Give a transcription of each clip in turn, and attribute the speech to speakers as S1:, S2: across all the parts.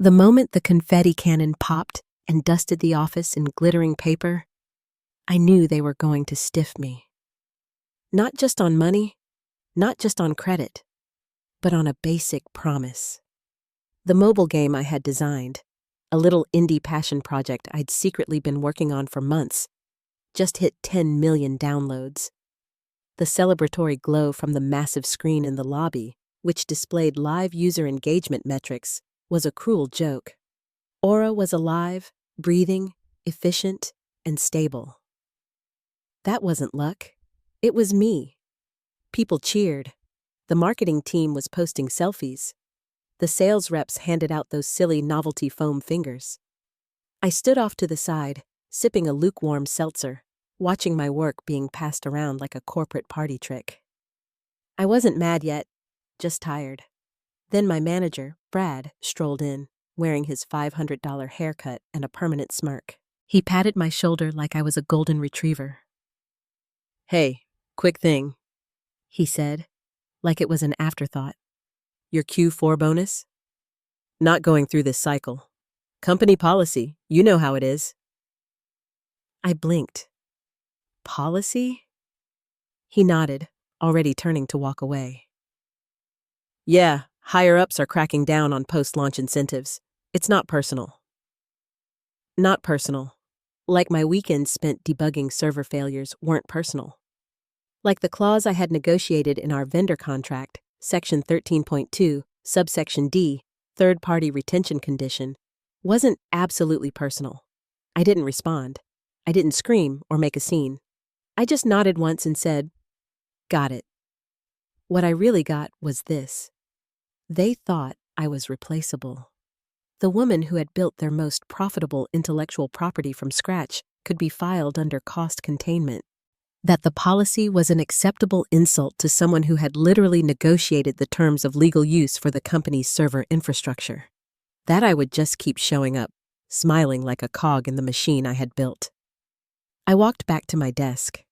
S1: The moment the confetti cannon popped and dusted the office in glittering paper, I knew they were going to stiff me. Not just on money, not just on credit, but on a basic promise. The mobile game I had designed, a little indie passion project I'd secretly been working on for months, just hit 10 million downloads. The celebratory glow from the massive screen in the lobby, which displayed live user engagement metrics, was a cruel joke. Aura was alive, breathing, efficient, and stable. That wasn't luck. It was me. People cheered. The marketing team was posting selfies. The sales reps handed out those silly novelty foam fingers. I stood off to the side, sipping a lukewarm seltzer, watching my work being passed around like a corporate party trick. I wasn't mad yet, just tired. Then my manager, Brad, strolled in, wearing his $500 haircut and a permanent smirk. He patted my shoulder like I was a golden retriever. "Hey, quick thing," he said, like it was an afterthought. "Your Q4 bonus? Not going through this cycle. Company policy, you know how it is." I blinked. Policy? He nodded, already turning to walk away. "Yeah, higher-ups are cracking down on post-launch incentives. It's not personal." Not personal. Like my weekends spent debugging server failures weren't personal. Like the clause I had negotiated in our vendor contract, Section 13.2, subsection D, third-party retention condition, wasn't absolutely personal. I didn't respond. I didn't scream or make a scene. I just nodded once and said, "Got it." What I really got was this. They thought I was replaceable. The woman who had built their most profitable intellectual property from scratch could be filed under cost containment. That the policy was an acceptable insult to someone who had literally negotiated the terms of legal use for the company's server infrastructure. That I would just keep showing up, smiling like a cog in the machine I had built. I walked back to my desk.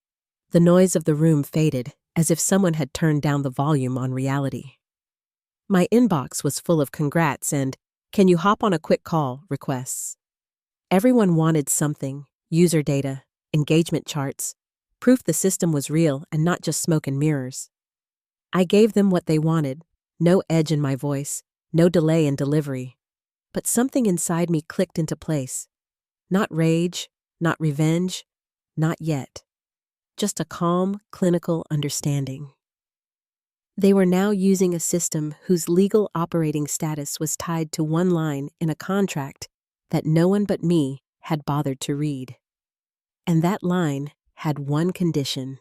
S1: The noise of the room faded, as if someone had turned down the volume on reality. My inbox was full of congrats and "can you hop on a quick call" requests. Everyone wanted something: user data, engagement charts, proof the system was real and not just smoke and mirrors. I gave them what they wanted, no edge in my voice, no delay in delivery. But something inside me clicked into place. Not rage, not revenge, not yet. Just a calm, clinical understanding. They were now using a system whose legal operating status was tied to one line in a contract that no one but me had bothered to read. And that line had one condition: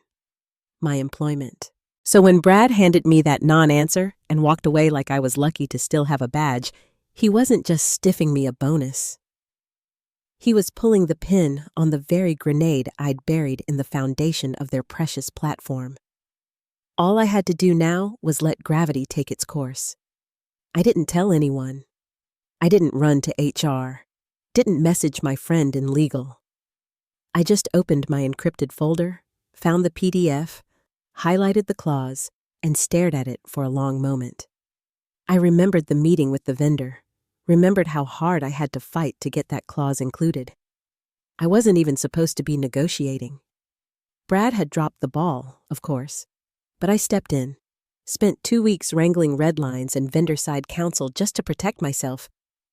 S1: my employment. So when Brad handed me that non-answer and walked away like I was lucky to still have a badge, he wasn't just stiffing me a bonus. He was pulling the pin on the very grenade I'd buried in the foundation of their precious platform. All I had to do now was let gravity take its course. I didn't tell anyone. I didn't run to HR. Didn't message my friend in legal. I just opened my encrypted folder, found the PDF, highlighted the clause, and stared at it for a long moment. I remembered the meeting with the vendor, remembered how hard I had to fight to get that clause included. I wasn't even supposed to be negotiating. Brad had dropped the ball, of course, but I stepped in, spent 2 weeks wrangling red lines and vendor-side counsel just to protect myself,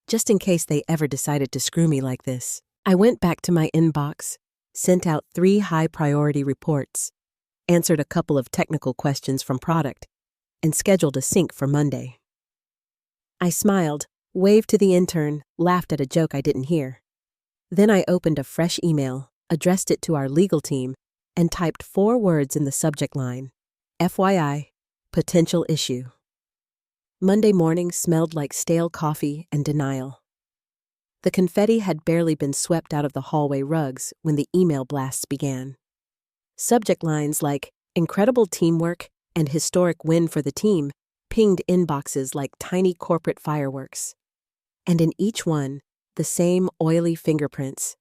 S1: just in case they ever decided to screw me like this. I went back to my inbox, sent out 3 high-priority reports, answered a couple of technical questions from product, and scheduled a sync for Monday. I smiled, waved to the intern, laughed at a joke I didn't hear. Then I opened a fresh email, addressed it to our legal team, and typed 4 words in the subject line: FYI, potential issue. Monday morning smelled like stale coffee and denial. The confetti had barely been swept out of the hallway rugs when the email blasts began. Subject lines like "incredible teamwork" and "historic win for the team" pinged inboxes like tiny corporate fireworks. And in each one, the same oily fingerprints.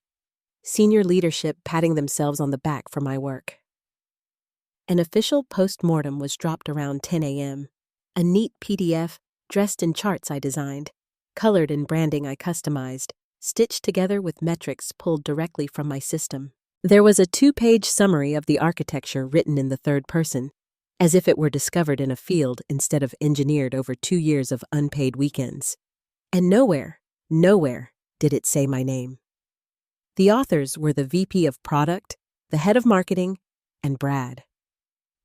S1: Senior leadership patting themselves on the back for my work. An official post-mortem was dropped around 10 a.m., a neat PDF dressed in charts I designed, colored in branding I customized, stitched together with metrics pulled directly from my system. There was a 2-page summary of the architecture written in the third person, as if it were discovered in a field instead of engineered over 2 years of unpaid weekends. And nowhere did it say my name. The authors were the VP of Product, the head of marketing, and Brad.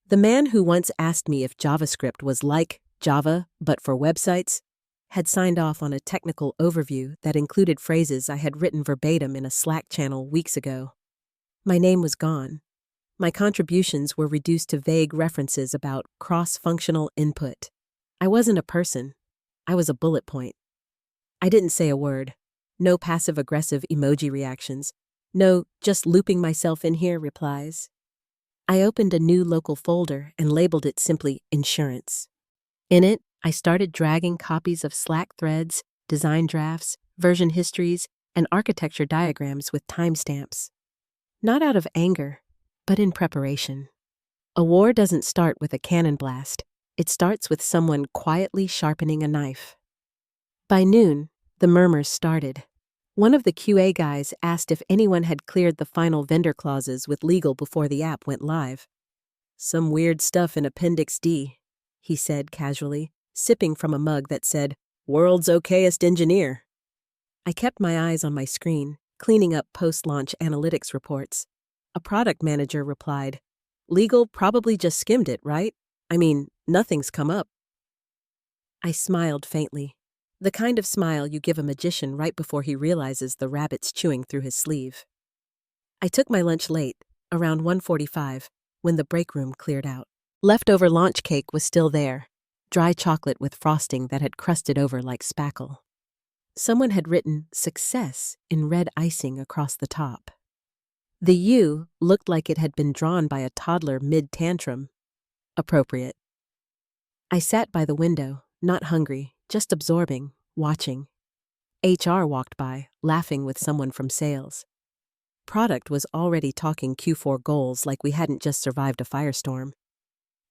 S1: The man who once asked me if JavaScript was like Java but for websites had signed off on a technical overview that included phrases I had written verbatim in a Slack channel weeks ago. My name was gone. My contributions were reduced to vague references about cross-functional input. I wasn't a person. I was a bullet point. I didn't say a word. No passive-aggressive emoji reactions. No, just looping myself in here replies. I opened a new local folder and labeled it simply Insurance. In it, I started dragging copies of Slack threads, design drafts, version histories, and architecture diagrams with timestamps. Not out of anger, but in preparation. A war doesn't start with a cannon blast. It starts with someone quietly sharpening a knife. By noon, the murmurs started. One of the QA guys asked if anyone had cleared the final vendor clauses with legal before the app went live. "Some weird stuff in Appendix D," he said casually, sipping from a mug that said, "World's okayest engineer." I kept my eyes on my screen, cleaning up post-launch analytics reports. A product manager replied, "Legal probably just skimmed it, right? I mean, nothing's come up." I smiled faintly, the kind of smile you give a magician right before he realizes the rabbit's chewing through his sleeve. I took my lunch late, around 1:45, when the break room cleared out. Leftover launch cake was still there, dry chocolate with frosting that had crusted over like spackle. Someone had written "Success" in red icing across the top. The U looked like it had been drawn by a toddler mid-tantrum. Appropriate. I sat by the window, not hungry, just absorbing, watching. HR walked by, laughing with someone from sales. Product was already talking Q4 goals like we hadn't just survived a firestorm.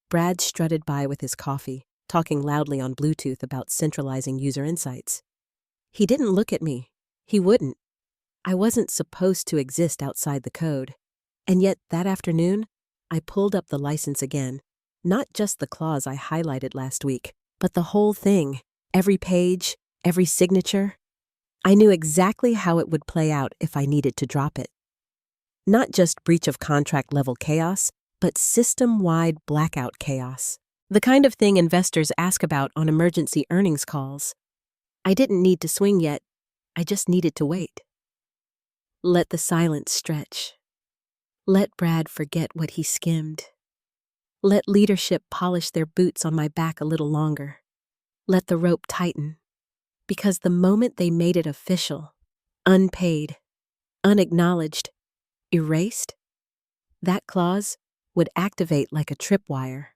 S1: Brad strutted by with his coffee, talking loudly on Bluetooth about centralizing user insights. He didn't look at me. He wouldn't. I wasn't supposed to exist outside the code. And yet, that afternoon, I pulled up the license again. Not just the clause I highlighted last week, but the whole thing. Every page, every signature. I knew exactly how it would play out if I needed to drop it. Not just breach of contract level chaos, but system-wide blackout chaos. The kind of thing investors ask about on emergency earnings calls. I didn't need to swing yet. I just needed to wait. Let the silence stretch. Let Brad forget what he skimmed. Let leadership polish their boots on my back a little longer. Let the rope tighten. Because the moment they made it official, unpaid, unacknowledged, erased, that clause would activate like a tripwire.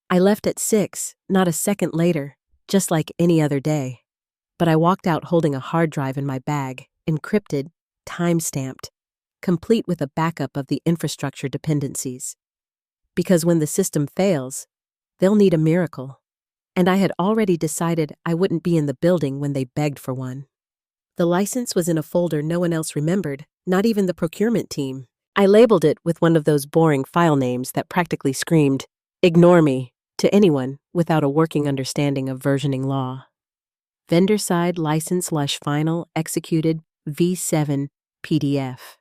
S1: I left at 6, not a second later, just like any other day. But I walked out holding a hard drive in my bag, encrypted, time-stamped, complete with a backup of the infrastructure dependencies. Because when the system fails, they'll need a miracle. And I had already decided I wouldn't be in the building when they begged for one. The license was in a folder no one else remembered, not even the procurement team. I labeled it with one of those boring file names that practically screamed, "Ignore me," to anyone without a working understanding of versioning law. Vendor-side license/final executed V7 PDF.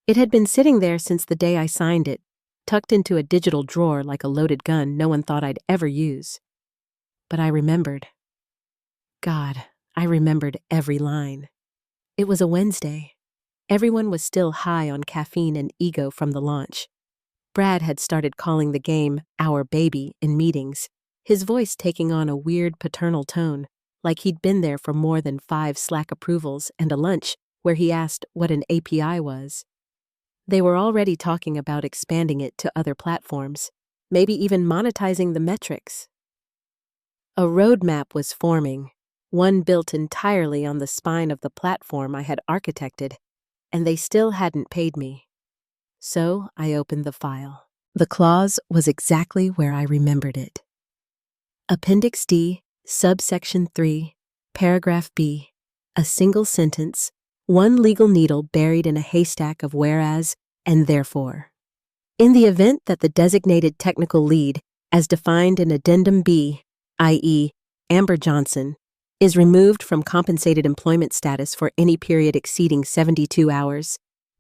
S1: It had been sitting there since the day I signed it, tucked into a digital drawer like a loaded gun no one thought I'd ever use. But I remembered. God, I remembered every line. It was a Wednesday. Everyone was still high on caffeine and ego from the launch. Brad had started calling the game "our baby" in meetings, his voice taking on a weird paternal tone, like he'd been there for more than 5 Slack approvals and a lunch where he asked what an API was. They were already talking about expanding it to other platforms, maybe even monetizing the metrics. A roadmap was forming, one built entirely on the spine of the platform I had architected, and they still hadn't paid me. So I opened the file. The clause was exactly where I remembered it. Appendix D, subsection 3, Paragraph B. A single sentence, one legal needle buried in a haystack of whereas and therefore. In the event that the designated technical lead, as defined in Addendum B, i.e., Amber Johnson, is removed from compensated employment status for any period exceeding 72 hours,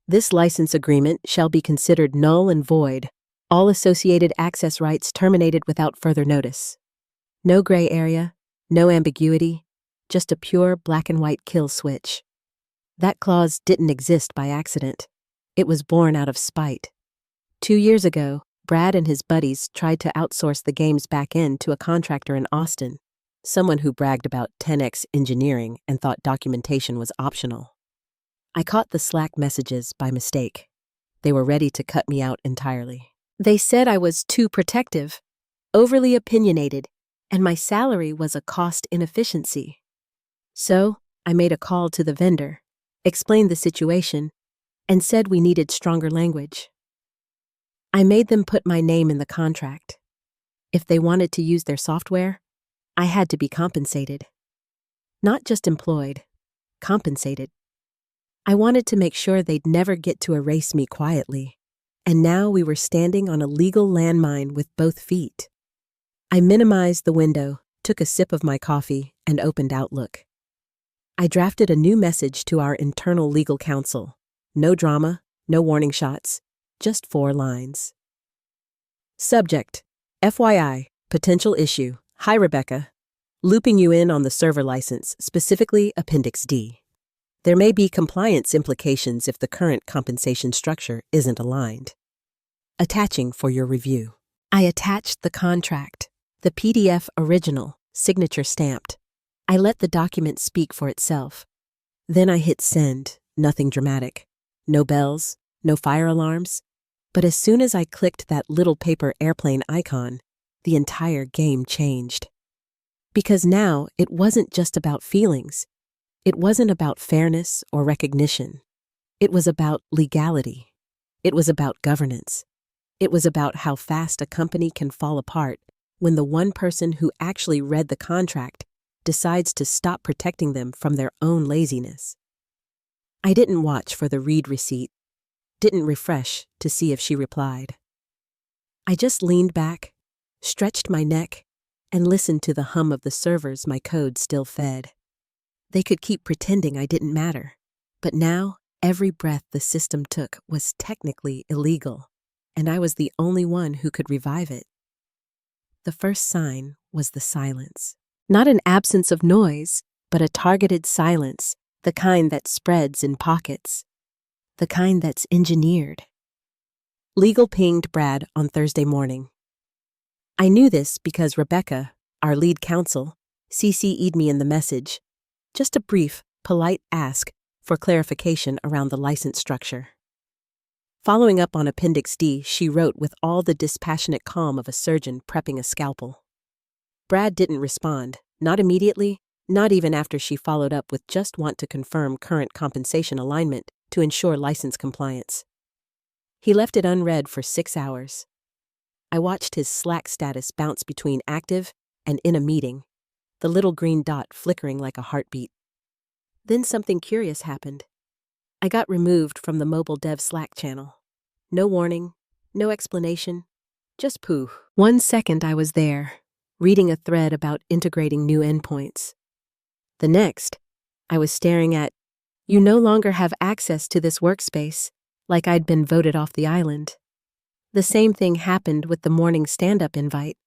S1: this license agreement shall be considered null and void, all associated access rights terminated without further notice. No gray area, no ambiguity, just a pure black and white kill switch. That clause didn't exist by accident. It was born out of spite. 2 years ago, Brad and his buddies tried to outsource the game's back end to a contractor in Austin, someone who bragged about 10x engineering and thought documentation was optional. I caught the Slack messages by mistake. They were ready to cut me out entirely. They said I was too protective, overly opinionated, and my salary was a cost inefficiency. So, I made a call to the vendor, explained the situation, and said we needed stronger language. I made them put my name in the contract. If they wanted to use their software, I had to be compensated. Not just employed, compensated. I wanted to make sure they'd never get to erase me quietly, and now we were standing on a legal landmine with both feet. I minimized the window, took a sip of my coffee, and opened Outlook. I drafted a new message to our internal legal counsel. No drama, no warning shots, just 4 lines. Subject: FYI, potential issue. Hi, Rebecca. Looping you in on the server license, specifically Appendix D. There may be compliance implications if the current compensation structure isn't aligned. Attaching for your review. I attached the contract, the PDF original, signature stamped. I let the document speak for itself. Then I hit send, nothing dramatic. No bells, no fire alarms. But as soon as I clicked that little paper airplane icon, the entire game changed. Because now it wasn't just about feelings. It wasn't about fairness or recognition. It was about legality. It was about governance. It was about how fast a company can fall apart when the one person who actually read the contract decides to stop protecting them from their own laziness. I didn't watch for the read receipt, didn't refresh to see if she replied. I just leaned back, stretched my neck, and listened to the hum of the servers my code still fed. They could keep pretending I didn't matter, but now every breath the system took was technically illegal, and I was the only one who could revive it. The first sign was the silence. Not an absence of noise, but a targeted silence, the kind that spreads in pockets, the kind that's engineered. Legal pinged Brad on Thursday morning. I knew this because Rebecca, our lead counsel, CC'd me in the message, just a brief, polite ask for clarification around the license structure. Following up on Appendix D, she wrote with all the dispassionate calm of a surgeon prepping a scalpel. Brad didn't respond, not immediately, not even after she followed up with just want to confirm current compensation alignment to ensure license compliance. He left it unread for 6 hours. I watched his Slack status bounce between active and in a meeting, the little green dot flickering like a heartbeat. Then something curious happened. I got removed from the mobile dev Slack channel. No warning, no explanation, just poof. 1 second I was there, reading a thread about integrating new endpoints. The next, I was staring at, "You no longer have access to this workspace," like I'd been voted off the island. The same thing happened with the morning stand-up invite.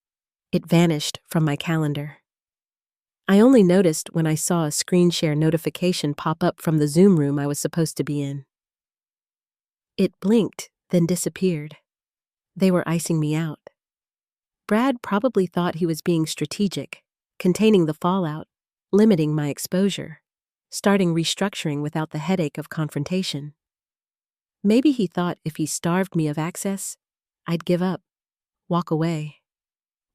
S1: It vanished from my calendar. I only noticed when I saw a screen share notification pop up from the Zoom room I was supposed to be in. It blinked, then disappeared. They were icing me out. Brad probably thought he was being strategic, containing the fallout, limiting my exposure, starting restructuring without the headache of confrontation. Maybe he thought if he starved me of access, I'd give up, walk away,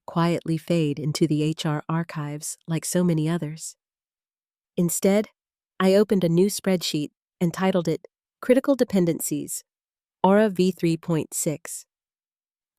S1: quietly fade into the HR archives like so many others. Instead, I opened a new spreadsheet and titled it Critical Dependencies, Aura v3.6.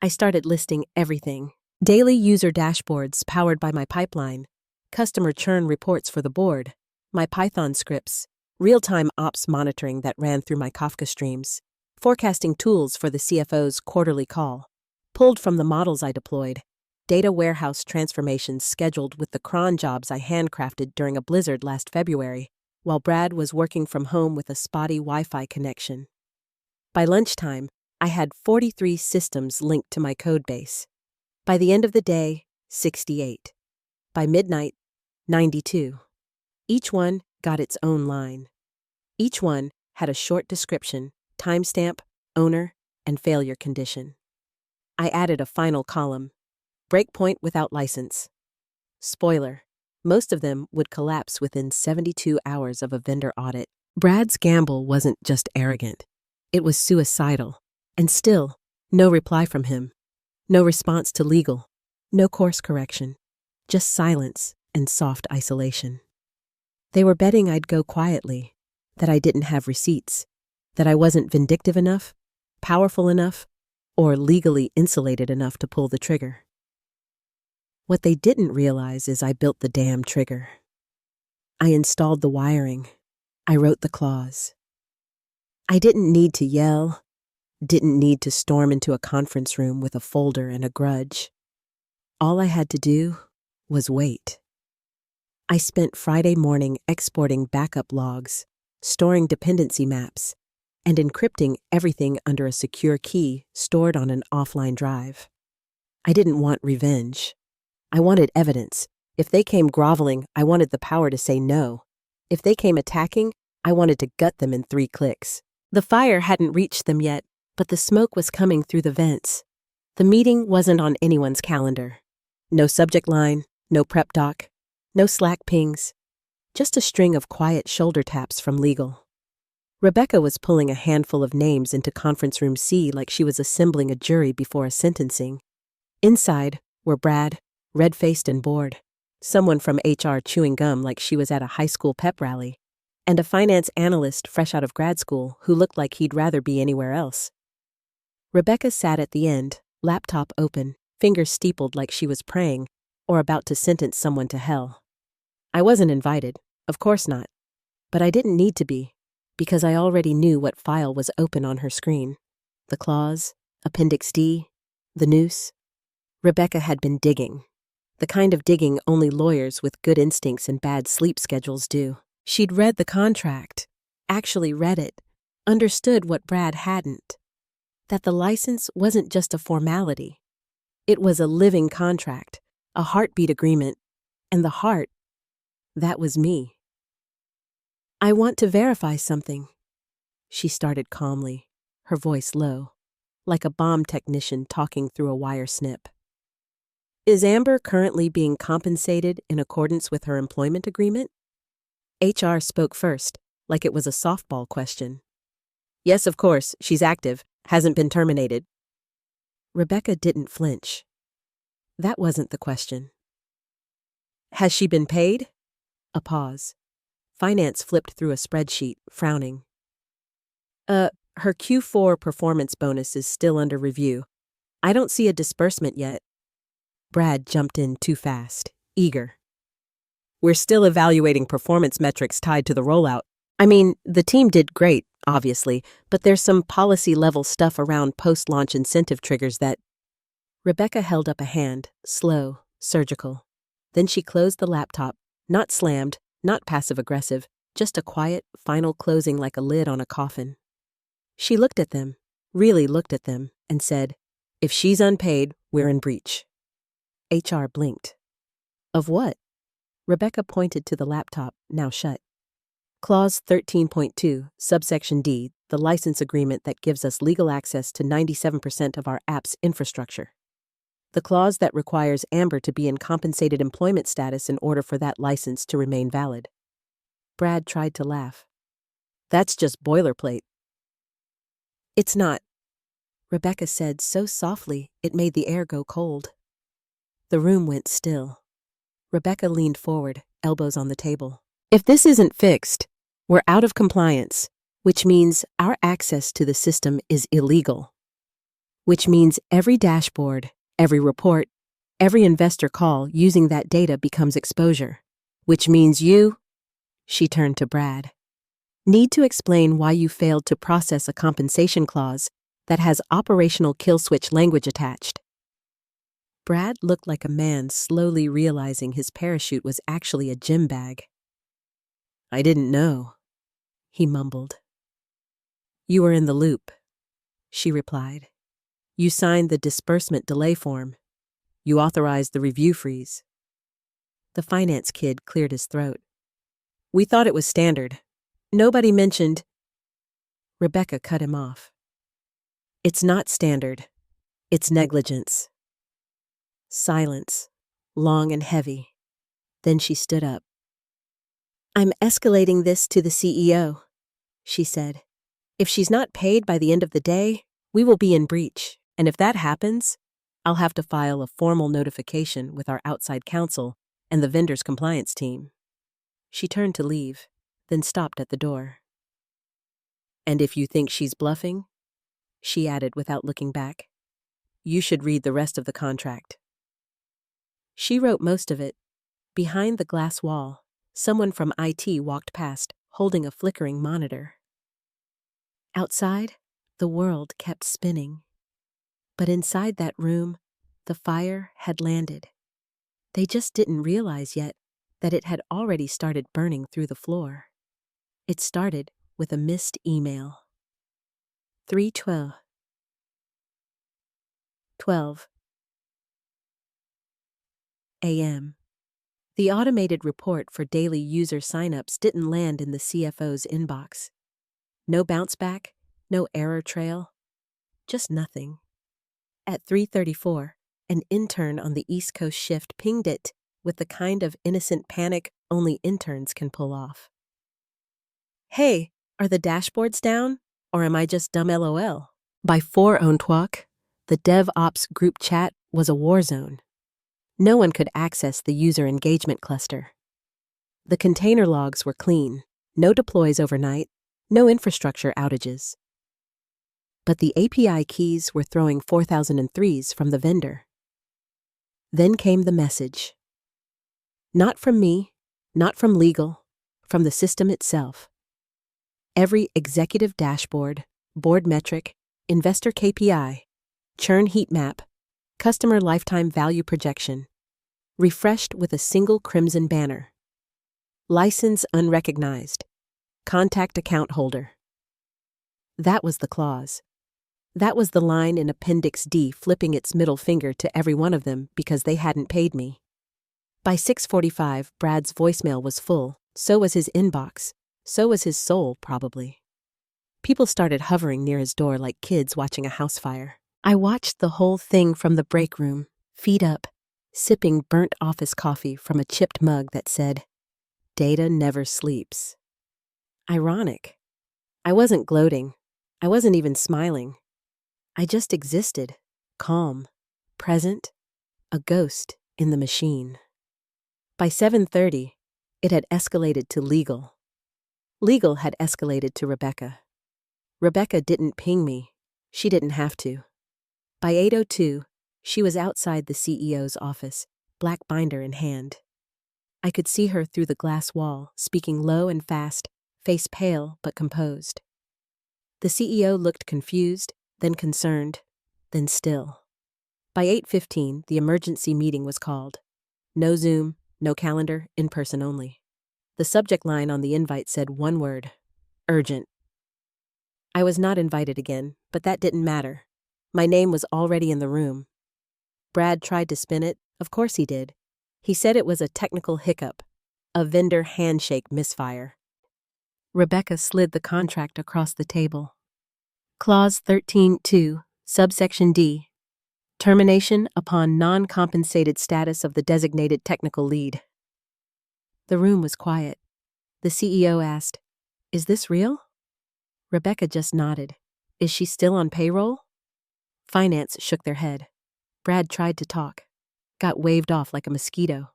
S1: I started listing everything. Daily user dashboards powered by my pipeline, customer churn reports for the board, my Python scripts, real-time ops monitoring that ran through my Kafka streams, forecasting tools for the CFO's quarterly call, pulled from the models I deployed, data warehouse transformations scheduled with the cron jobs I handcrafted during a blizzard last February, while Brad was working from home with a spotty Wi-Fi connection. By lunchtime, I had 43 systems linked to my codebase. By the end of the day, 68. By midnight, 92. Each one got its own line. Each one had a short description, timestamp, owner, and failure condition. I added a final column, breakpoint without license. Spoiler, most of them would collapse within 72 hours of a vendor audit. Brad's gamble wasn't just arrogant. It was suicidal. And still, no reply from him. No response to legal. No course correction. Just silence and soft isolation. They were betting I'd go quietly, that I didn't have receipts, that I wasn't vindictive enough, powerful enough, or legally insulated enough to pull the trigger. What they didn't realize is I built the damn trigger. I installed the wiring. I wrote the clause. I didn't need to yell, didn't need to storm into a conference room with a folder and a grudge. All I had to do was wait. I spent Friday morning exporting backup logs, storing dependency maps, and encrypting everything under a secure key stored on an offline drive. I didn't want revenge. I wanted evidence. If they came groveling, I wanted the power to say no. If they came attacking, I wanted to gut them in 3 clicks. The fire hadn't reached them yet, but the smoke was coming through the vents. The meeting wasn't on anyone's calendar. No subject line, no prep doc, no Slack pings, just a string of quiet shoulder taps from legal. Rebecca was pulling a handful of names into conference room C like she was assembling a jury before a sentencing. Inside were Brad, red-faced and bored, someone from HR chewing gum like she was at a high school pep rally, and a finance analyst fresh out of grad school who looked like he'd rather be anywhere else. Rebecca sat at the end, laptop open, fingers steepled like she was praying or about to sentence someone to hell. I wasn't invited, of course not, but I didn't need to be, because I already knew what file was open on her screen. The clause, Appendix D, the noose. Rebecca had been digging. The kind of digging only lawyers with good instincts and bad sleep schedules do. She'd read the contract, actually read it, understood what Brad hadn't. That the license wasn't just a formality. It was a living contract, a heartbeat agreement, and the heart, that was me. I want to verify something, she started calmly, her voice low, like a bomb technician talking through a wire snip. Is Amber currently being compensated in accordance with her employment agreement? HR spoke first, like it was a softball question. Yes, of course, she's active, hasn't been terminated. Rebecca didn't flinch. That wasn't the question. Has she been paid? A pause. Finance flipped through a spreadsheet, frowning. Her Q4 performance bonus is still under review. I don't see a disbursement yet. Brad jumped in too fast, eager. We're still evaluating performance metrics tied to the rollout. I mean, the team did great, obviously, but there's some policy-level stuff around post-launch incentive triggers that... Rebecca held up a hand, slow, surgical. Then she closed the laptop, not slammed, not passive-aggressive, just a quiet, final closing like a lid on a coffin. She looked at them, really looked at them, and said, "If she's unpaid, we're in breach." HR blinked. Of what? Rebecca pointed to the laptop, now shut. Clause 13.2, subsection D, the license agreement that gives us legal access to 97% of our app's infrastructure. The clause that requires Amber to be in compensated employment status in order for that license to remain valid. Brad tried to laugh. That's just boilerplate. It's not, Rebecca said so softly it made the air go cold. The room went still. Rebecca leaned forward, elbows on the table. If this isn't fixed, we're out of compliance, which means our access to the system is illegal. Which means every dashboard, every report, every investor call using that data becomes exposure. Which means you, she turned to Brad, need to explain why you failed to process a compensation clause that has operational kill switch language attached. Brad looked like a man slowly realizing his parachute was actually a gym bag. I didn't know, he mumbled. You were in the loop, she replied. You signed the disbursement delay form. You authorized the review freeze. The finance kid cleared his throat. We thought it was standard. Nobody mentioned. Rebecca cut him off. It's not standard. It's negligence. Silence, long and heavy. Then she stood up. I'm escalating this to the CEO, she said. If she's not paid by the end of the day, we will be in breach, and if that happens, I'll have to file a formal notification with our outside counsel and the vendor's compliance team. She turned to leave, then stopped at the door. And if you think she's bluffing, she added without looking back, you should read the rest of the contract. She wrote most of it. Behind the glass wall, someone from IT walked past, holding a flickering monitor. Outside, the world kept spinning. But inside that room, the fire had landed. They just didn't realize yet that it had already started burning through the floor. It started with a missed email. 3:12 a.m. The automated report for daily user signups didn't land in the CFO's inbox. No bounce back, no error trail, just nothing. At 3:34, an intern on the East Coast shift pinged it with the kind of innocent panic only interns can pull off. Hey, are the dashboards down, or am I just dumb LOL? By 4:00, the DevOps group chat was a war zone. No one could access the user engagement cluster. The container logs were clean, no deploys overnight, no infrastructure outages. But the API keys were throwing 4003s from the vendor. Then came the message. Not from me, not from legal, from the system itself. Every executive dashboard, board metric, investor KPI, churn heat map, customer lifetime value projection, refreshed with a single crimson banner. License unrecognized. Contact account holder. That was the clause. That was the line in Appendix D flipping its middle finger to every one of them because they hadn't paid me. By 6:45, Brad's voicemail was full, so was his inbox, so was his soul, probably. People started hovering near his door like kids watching a house fire. I watched the whole thing from the break room, feet up, sipping burnt office coffee from a chipped mug that said, Data never sleeps. Ironic. I wasn't gloating. I wasn't even smiling. I just existed, calm, present, a ghost in the machine. By 7:30, it had escalated to legal. Legal had escalated to Rebecca. Rebecca didn't ping me. She didn't have to. By 8:02, she was outside the CEO's office, black binder in hand. I could see her through the glass wall, speaking low and fast, face pale but composed. The CEO looked confused, then concerned, then still. By 8:15, the emergency meeting was called. No Zoom, no calendar, in person only. The subject line on the invite said one word, urgent. I was not invited again, but that didn't matter. My name was already in the room. Brad tried to spin it, of course he did. He said it was a technical hiccup, a vendor handshake misfire. Rebecca slid the contract across the table. Clause 13.2, subsection D. Termination upon non-compensated status of the designated technical lead. The room was quiet. The CEO asked, Is this real? Rebecca just nodded. Is she still on payroll? Finance shook their head. Brad tried to talk, got waved off like a mosquito.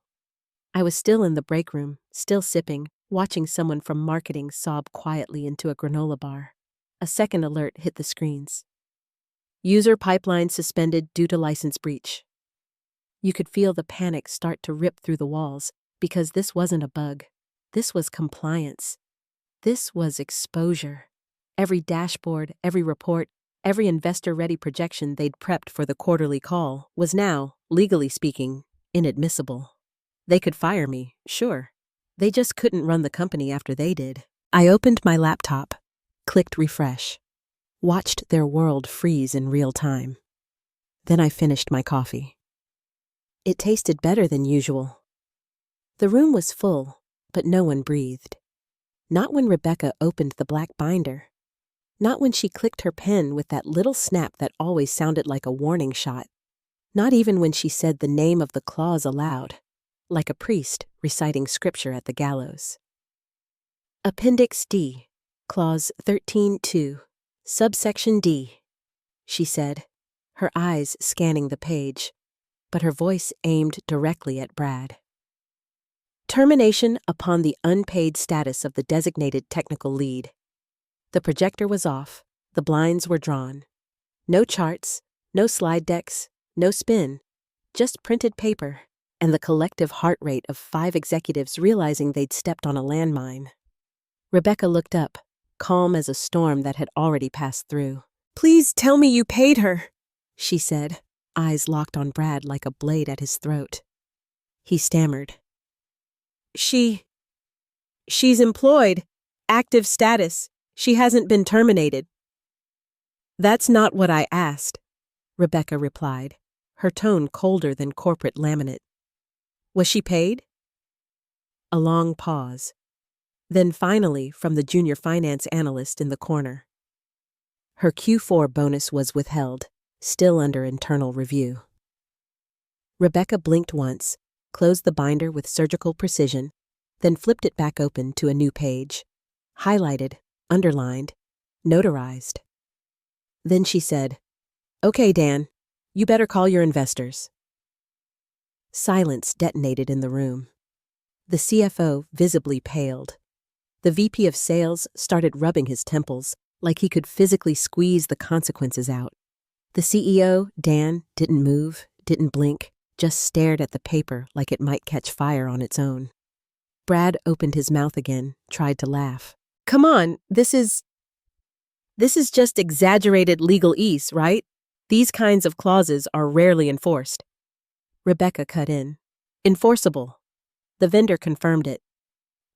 S1: I was still in the break room, still sipping, watching someone from marketing sob quietly into a granola bar. A second alert hit the screens. User pipeline suspended due to license breach. You could feel the panic start to rip through the walls, Because this wasn't a bug. This was compliance. This was exposure. Every dashboard, every report, every investor-ready projection they'd prepped for the quarterly call was now, legally speaking, inadmissible. They could fire me, sure. They just couldn't run the company after they did. I opened my laptop, clicked refresh, watched their world freeze in real time. Then I finished my coffee. It tasted better than usual. The room was full, but no one breathed. Not when Rebecca opened the black binder. Not when she clicked her pen with that little snap that always sounded like a warning shot. Not even when she said the name of the clause aloud, like a priest reciting scripture at the gallows. Appendix D, Clause 13.2, Subsection D, she said, her eyes scanning the page, but her voice aimed directly at Brad. Termination upon the unpaid status of the designated technical lead. The projector was off, the blinds were drawn. No charts, no slide decks, no spin, just printed paper, and the collective heart rate of 5 executives realizing they'd stepped on a landmine. Rebecca looked up, calm as a storm that had already passed through. "Please tell me you paid her," she said, eyes locked on Brad like a blade at his throat. He stammered. She's employed. Active status. She hasn't been terminated." "That's not what I asked," Rebecca replied, her tone colder than corporate laminate. "Was she paid?" A long pause. Then finally from the junior finance analyst in the corner. Her Q4 bonus was withheld, still under internal review. Rebecca blinked once, closed the binder with surgical precision, then flipped it back open to a new page, highlighted, underlined, notarized. Then she said, "Okay, Dan, you better call your investors." Silence detonated in the room. The CFO visibly paled. The VP of sales started rubbing his temples like he could physically squeeze the consequences out. The CEO, Dan, didn't move, didn't blink, just stared at the paper like it might catch fire on its own. Brad opened his mouth again, tried to laugh. "Come on, this is just exaggerated legalese, right? These kinds of clauses are rarely enforced." Rebecca cut in. "Enforceable." The vendor confirmed it.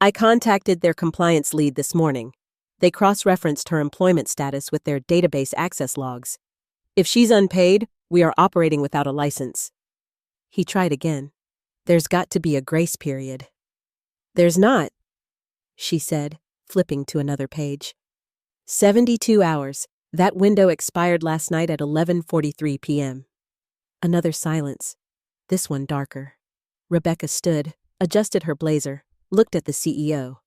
S1: "I contacted their compliance lead this morning. They cross-referenced her employment status with their database access logs. If she's unpaid, we are operating without a license." He tried again. "There's got to be a grace period." "There's not," she said, flipping to another page. 72 hours. That window expired last night at 11:43 p.m. Another silence, this one darker. Rebecca stood, adjusted her blazer, looked at the CEO,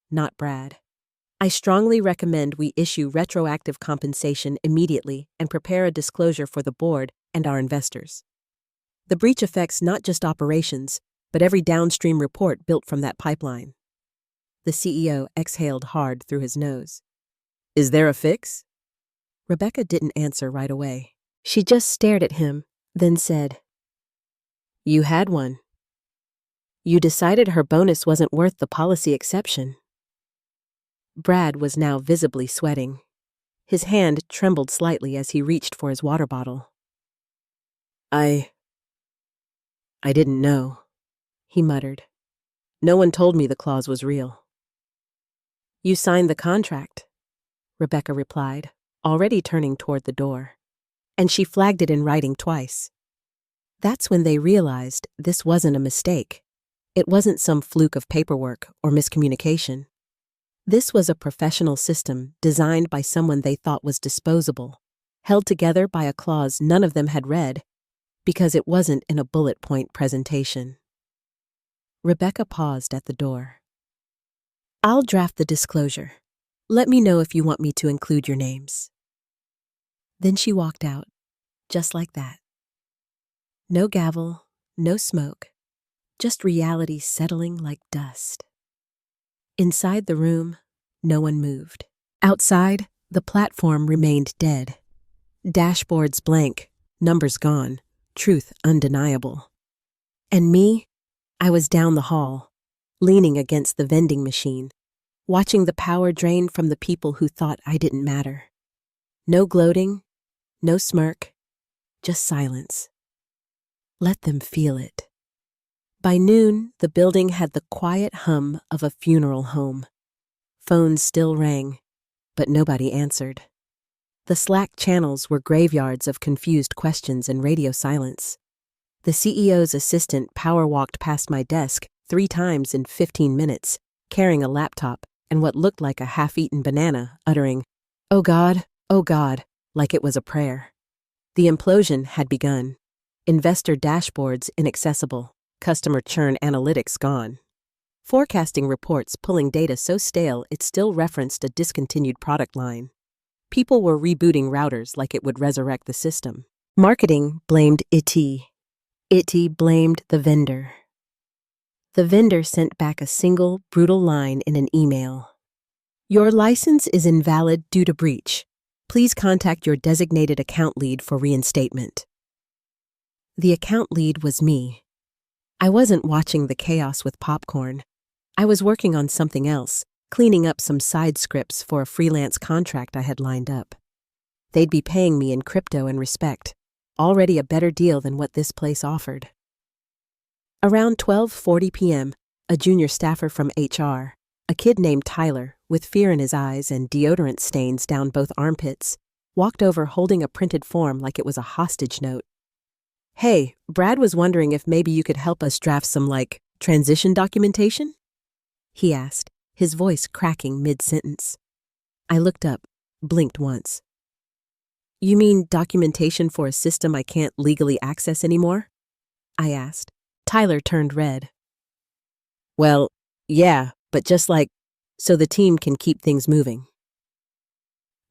S1: not Brad. "I strongly recommend we issue retroactive compensation immediately and prepare a disclosure for the board and our investors. The breach affects not just operations, but every downstream report built from that pipeline." The CEO exhaled hard through his nose. "Is there a fix?" Rebecca didn't answer right away. She just stared at him, then said, "You had one. You decided her bonus wasn't worth the policy exception." Brad was now visibly sweating. His hand trembled slightly as he reached for his water bottle. I didn't know," he muttered. "No one told me the clause was real." "You signed the contract," Rebecca replied, already turning toward the door. And she flagged it in writing twice. That's when they realized this wasn't a mistake. It wasn't some fluke of paperwork or miscommunication. This was a professional system designed by someone they thought was disposable, held together by a clause none of them had read, because it wasn't in a bullet point presentation. Rebecca paused at the door. "I'll draft the disclosure. Let me know if you want me to include your names." Then she walked out, just like that. No gavel, no smoke, just reality settling like dust. Inside the room, no one moved. Outside, the platform remained dead. Dashboards blank, numbers gone, truth undeniable. And me, I was down the hall, leaning against the vending machine, watching the power drain from the people who thought I didn't matter. No gloating, no smirk, just silence. Let them feel it. By noon, the building had the quiet hum of a funeral home. Phones still rang, but nobody answered. The Slack channels were graveyards of confused questions and radio silence. The CEO's assistant power-walked past my desk 3 times in 15 minutes, carrying a laptop and what looked like a half-eaten banana, uttering, oh God," like it was a prayer. The implosion had begun. Investor dashboards inaccessible, customer churn analytics gone. Forecasting reports pulling data so stale it still referenced a discontinued product line. People were rebooting routers like it would resurrect the system. Marketing blamed IT. IT blamed the vendor. The vendor sent back a single, brutal line in an email. Your license is invalid due to breach. Please contact your designated account lead for reinstatement. The account lead was me. I wasn't watching the chaos with popcorn. I was working on something else, cleaning up some side scripts for a freelance contract I had lined up. They'd be paying me in crypto and respect, already a better deal than what this place offered. Around 12:40 p.m., a junior staffer from HR, a kid named Tyler, with fear in his eyes and deodorant stains down both armpits, walked over holding a printed form like it was a hostage note. Hey, Brad was wondering if maybe you could help us draft some, transition documentation? He asked, his voice cracking mid-sentence. I looked up, blinked once. You mean documentation for a system I can't legally access anymore? I asked. Tyler turned red. Well, yeah, but just so the team can keep things moving.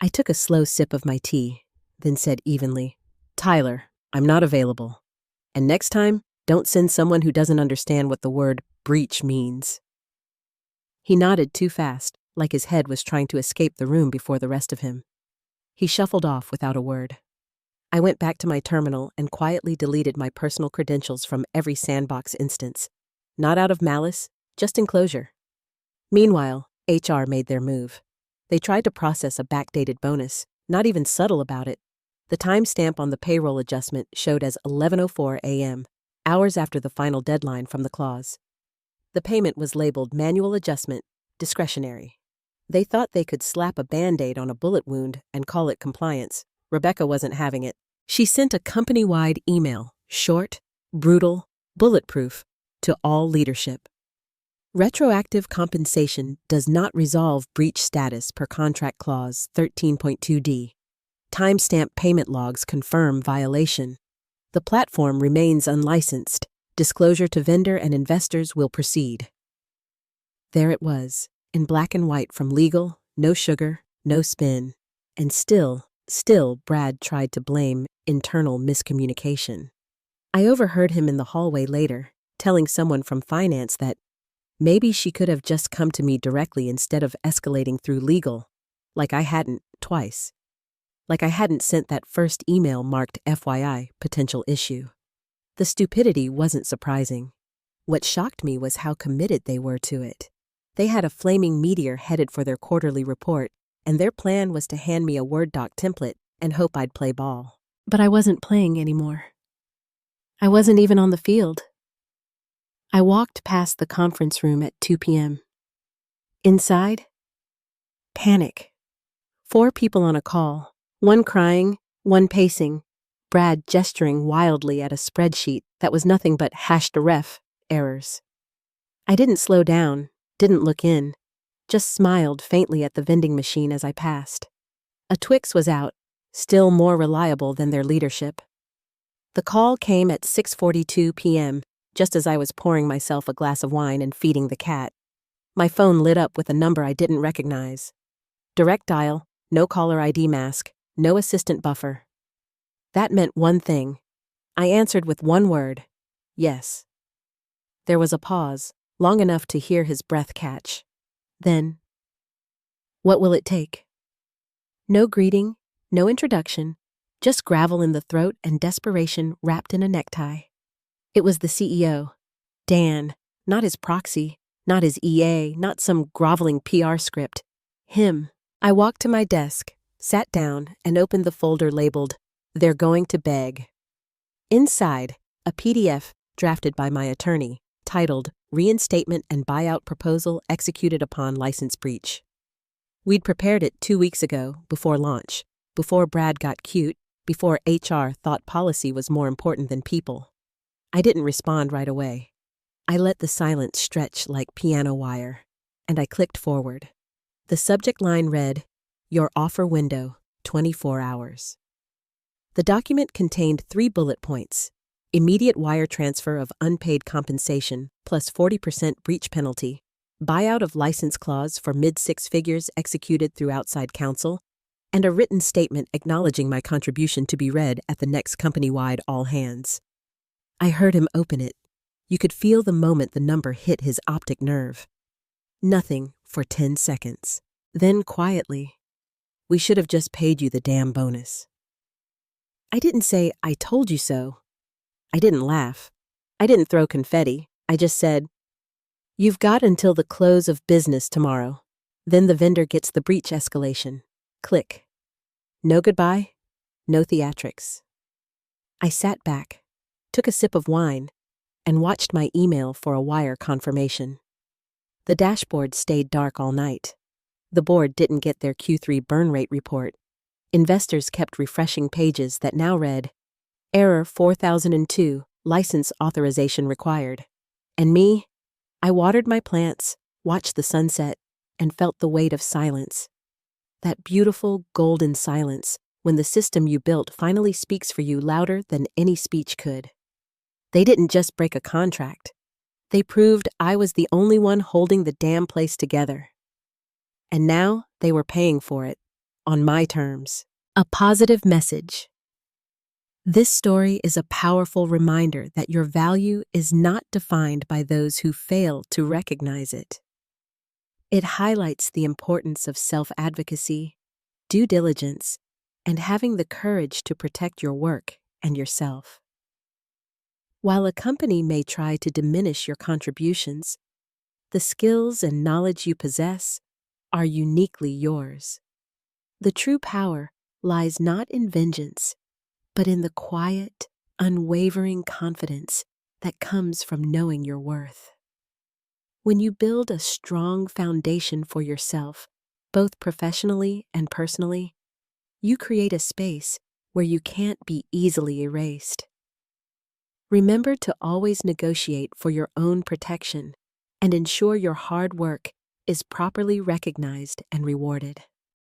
S1: I took a slow sip of my tea, then said evenly, Tyler, I'm not available. And next time, don't send someone who doesn't understand what the word breach means. He nodded too fast, like his head was trying to escape the room before the rest of him. He shuffled off without a word. I went back to my terminal and quietly deleted my personal credentials from every sandbox instance. Not out of malice, just enclosure. Meanwhile, HR made their move. They tried to process a backdated bonus, not even subtle about it. The timestamp on the payroll adjustment showed as 11:04 a.m., hours after the final deadline from the clause. The payment was labeled manual adjustment, discretionary. They thought they could slap a Band-Aid on a bullet wound and call it compliance. Rebecca wasn't having it. She sent a company-wide email, short, brutal, bulletproof, to all leadership. Retroactive compensation does not resolve breach status per contract clause 13.2d. Timestamp payment logs confirm violation. The platform remains unlicensed. Disclosure to vendor and investors will proceed. There it was, in black and white from legal, no sugar, no spin. And still, Brad tried to blame internal miscommunication. I overheard him in the hallway later, telling someone from finance that maybe she could have just come to me directly instead of escalating through legal, like I hadn't, twice. Like I hadn't sent that first email marked FYI, potential issue. The stupidity wasn't surprising. What shocked me was how committed they were to it. They had a flaming meteor headed for their quarterly report, and their plan was to hand me a Word doc template and hope I'd play ball. But I wasn't playing anymore. I wasn't even on the field. I walked past the conference room at 2 p.m. Inside, panic. 4 people on a call, one crying, one pacing, Brad gesturing wildly at a spreadsheet that was nothing but #ref errors. I didn't slow down, didn't look in, just smiled faintly at the vending machine as I passed. A Twix was out, still more reliable than their leadership. The call came at 6:42 p.m., just as I was pouring myself a glass of wine and feeding the cat. My phone lit up with a number I didn't recognize. Direct dial, no caller ID mask, no assistant buffer. That meant one thing. I answered with one word, yes. There was a pause, long enough to hear his breath catch. Then, what will it take? No greeting, no introduction, just gravel in the throat and desperation wrapped in a necktie. It was the CEO, Dan, not his proxy, Not his EA, not some groveling PR script. Him. I walked to my desk, sat down, and opened the folder labeled, "They're going to beg." Inside, a PDF drafted by my attorney, titled Reinstatement and Buyout Proposal Executed Upon License Breach. We'd prepared it 2 weeks ago, before launch, before Brad got cute, before HR thought policy was more important than people. I didn't respond right away. I let the silence stretch like piano wire, and I clicked forward. The subject line read, "Your offer window, 24 hours." The document contained 3 bullet points: immediate wire transfer of unpaid compensation plus 40% breach penalty, buyout of license clause for mid-6 figures executed through outside counsel, and a written statement acknowledging my contribution to be read at the next company-wide all-hands. I heard him open it. You could feel the moment the number hit his optic nerve. Nothing for 10 seconds. Then quietly, "We should have just paid you the damn bonus." I didn't say, "I told you so." I didn't laugh. I didn't throw confetti. I just said, "You've got until the close of business tomorrow. Then the vendor gets the breach escalation. Click. No goodbye, no theatrics." I sat back, took a sip of wine, and watched my email for a wire confirmation. The dashboard stayed dark all night. The board didn't get their Q3 burn rate report. Investors kept refreshing pages that now read, "Error 4002, license authorization required." And me, I watered my plants, watched the sunset, and felt the weight of silence. That beautiful, golden silence when the system you built finally speaks for you louder than any speech could. They didn't just break a contract. They proved I was the only one holding the damn place together. And now they were paying for it, on my terms. A positive message. This story is a powerful reminder that your value is not defined by those who fail to recognize it. It highlights the importance of self-advocacy, due diligence, and having the courage to protect your work and yourself. While a company may try to diminish your contributions, the skills and knowledge you possess are uniquely yours. The true power lies not in vengeance, but in the quiet, unwavering confidence that comes from knowing your worth. When you build a strong foundation for yourself, both professionally and personally, you create a space where you can't be easily erased. Remember to always negotiate for your own protection and ensure your hard work is properly recognized and rewarded.